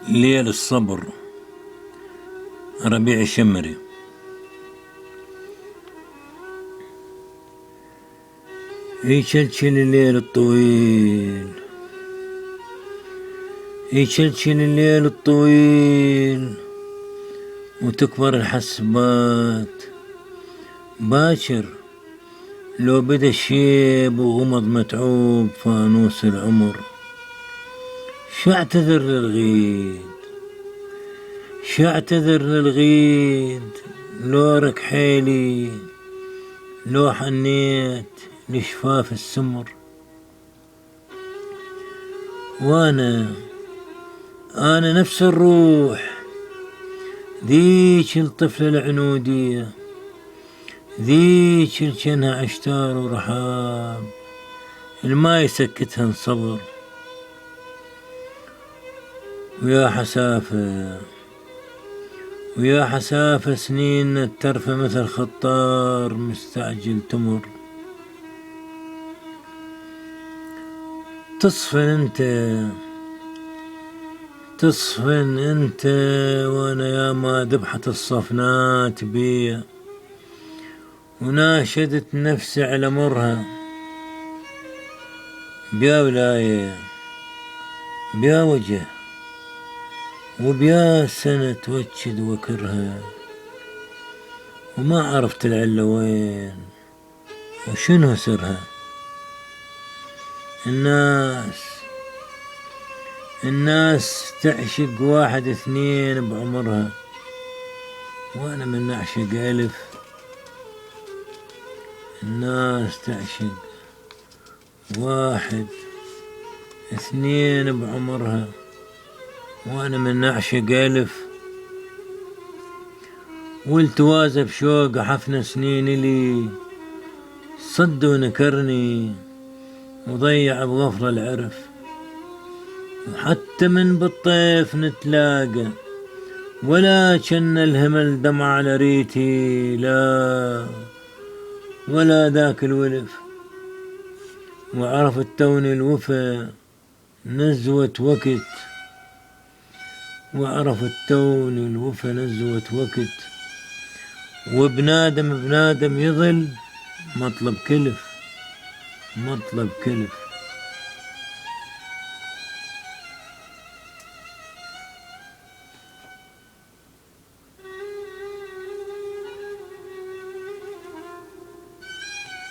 ليل الصبر، ربيع الشمري. يشلشل الليل الطويل، يشلشل الليل الطويل، وتكبر الحسبات باكر لو بدا الشيب وغمض متعوب فانوس العمر. شاعتذر للغيد، شاعتذر للغيد، لو ركحيلي، لو حنيت لشفاف السمر. وانا نفس الروح ذيك الطفلة العنودية، ذيك الجنها عشتار ورحاب، الما يسكتها صبر. ويا حسافة، ويا حسافة سنين الترفة مثل خطار مستعجل تمر. تصفن انت، تصفن انت، وانا يا ما ذبحت الصفنات بيا، وناشدت نفسي على مرها. بيا ولاية، بيا وجه، وبيا سنة توجد وكرها، وما عرفت العلة وين وشنو سرها. الناس تعشق واحد اثنين بعمرها، وانا من اعشق الف. الناس تعشق واحد اثنين بعمرها، وانا من اعشق الف. والتوازى بشوق حفن سنين لي، صد ونكرني وضيع بغفر العرف. وحتى من بالطيف نتلاقى، ولا كان الهمل دمع على ريتي، لا ولا ذاك الولف. وعرفت توني الوفا نزوة وقت، وعرفت توني الوفا نزوة وقت. وبنادم يظل مطلب كلف، مطلب كلف.